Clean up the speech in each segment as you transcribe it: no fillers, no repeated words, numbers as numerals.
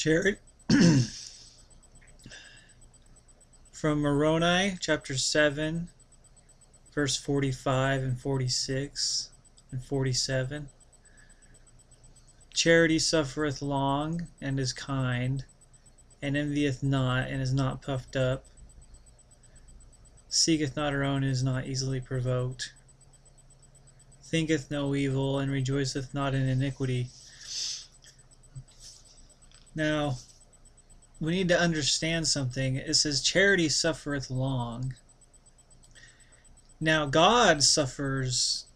Jared, from Moroni, chapter 7, verse 45 and 46 and 47. Charity suffereth long, and is kind, and envieth not, and is not puffed up, seeketh not her own, and is not easily provoked, thinketh no evil, and rejoiceth not in iniquity. Now, we need to understand something. It says, charity suffereth long. Now, God suffers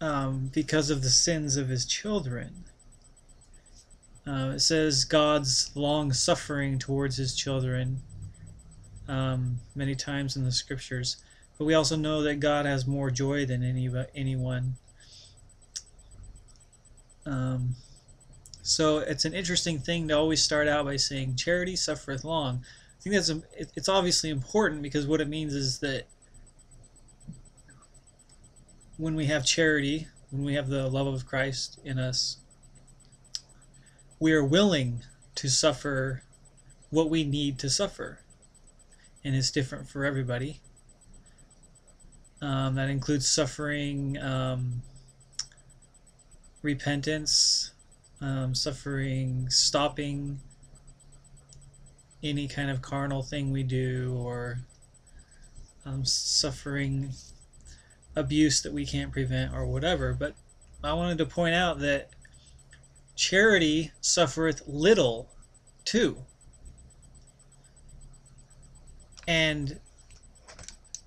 because of the sins of his children. It says God's long suffering towards his children many times in the scriptures. But we also know that God has more joy than anyone. So it's an interesting thing to always start out by saying, charity suffereth long. I think it's obviously important, because what it means is that when we have charity, when we have the love of Christ in us, we are willing to suffer what we need to suffer. And it's different for everybody. That includes suffering repentance, suffering stopping any kind of carnal thing we do, or suffering abuse that we can't prevent, or whatever. But I wanted to point out that charity suffereth little too. And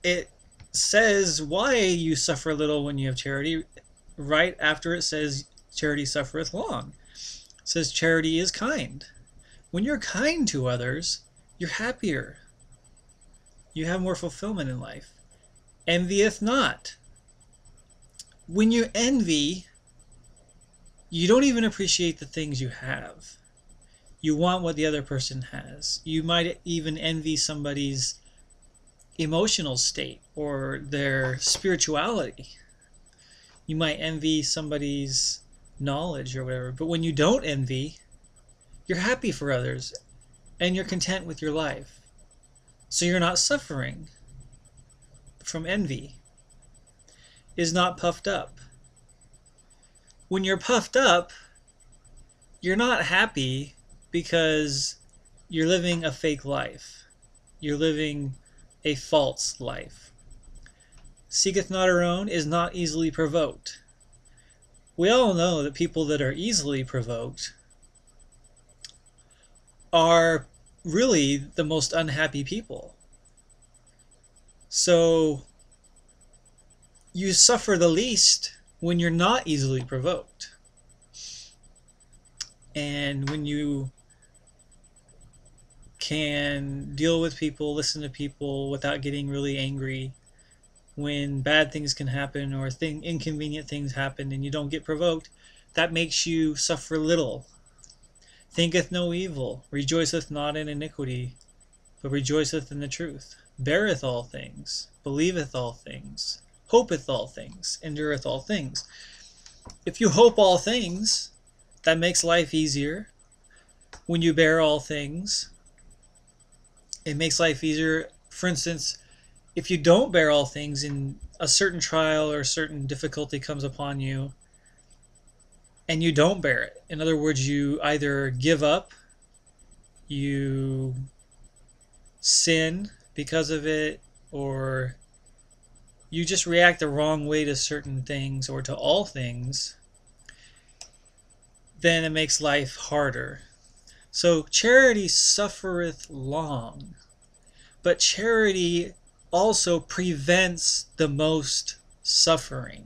it says why you suffer little when you have charity right after it says charity suffereth long. It says charity is kind. When you're kind to others, you're happier. You have more fulfillment in life. Envieth not. When you envy, you don't even appreciate the things you have. You want what the other person has. You might even envy somebody's emotional state or their spirituality. You might envy somebody's knowledge or whatever. But when you don't envy, you're happy for others and you're content with your life. So you're not suffering from envy. Is not puffed up. When you're puffed up, you're not happy because you're living a fake life. You're living a false life. Seeketh not her own, is not easily provoked. We all know that people that are easily provoked are really the most unhappy people. So you suffer the least when you're not easily provoked. And when you can deal with people, listen to people without getting really angry, when bad things can happen or inconvenient things happen and you don't get provoked, that makes you suffer little. Thinketh no evil, rejoiceth not in iniquity, but rejoiceth in the truth. Beareth all things, believeth all things, hopeth all things, endureth all things. If you hope all things, that makes life easier. When you bear all things, it makes life easier. For instance, if you don't bear all things and a certain trial or a certain difficulty comes upon you and you don't bear it, in other words, you either give up, you sin because of it, or you just react the wrong way to certain things or to all things, then it makes life harder. So charity suffereth long, but charity also prevents the most suffering.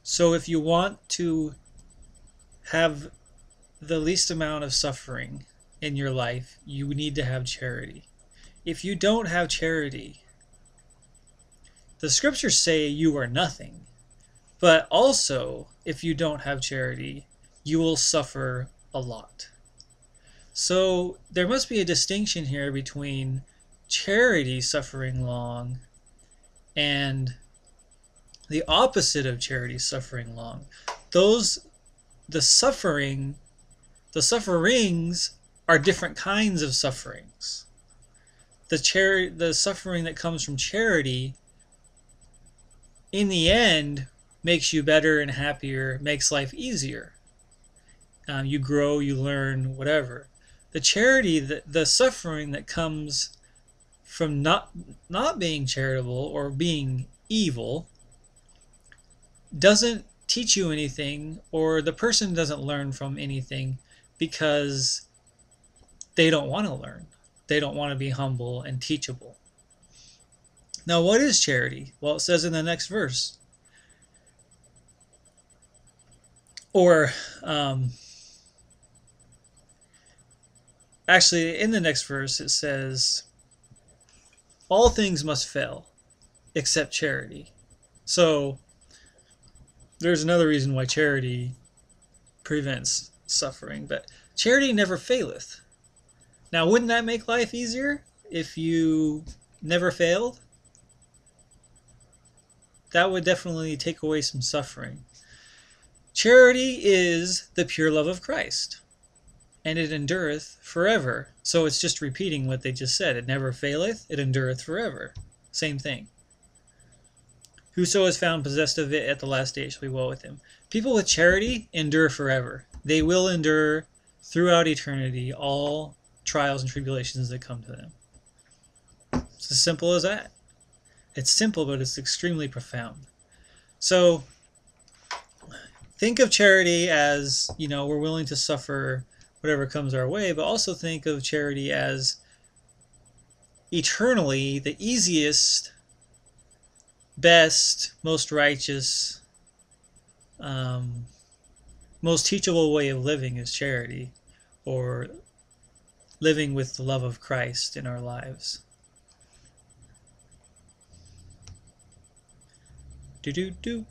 So if you want to have the least amount of suffering in your life, you need to have charity. If you don't have charity, the scriptures say you are nothing. But also, if you don't have charity, you will suffer a lot. So there must be a distinction here between charity suffering long and the opposite of charity suffering long. The suffering The sufferings are different kinds of sufferings. The suffering that comes from charity, in the end, makes you better and happier, makes life easier. You grow, you learn, whatever. The suffering that comes from not being charitable or being evil doesn't teach you anything, or the person doesn't learn from anything because they don't want to learn. They don't want to be humble and teachable. Now, what is charity? Well, it says in the next verse. Or, actually, in the next verse, it says, all things must fail except charity. So, there's another reason why charity prevents suffering, but charity never faileth. Now, wouldn't that make life easier if you never failed? That would definitely take away some suffering. Charity is the pure love of Christ, and it endureth forever. So it's just repeating what they just said. It never faileth, it endureth forever. Same thing. Whoso is found possessed of it at the last day shall be well with him. People with charity endure forever. They will endure throughout eternity all trials and tribulations that come to them. It's as simple as that. It's simple, but it's extremely profound. So think of charity as, we're willing to suffer whatever comes our way, but also think of charity as eternally the easiest, best, most righteous, most teachable way of living is charity, or living with the love of Christ in our lives. Do do do.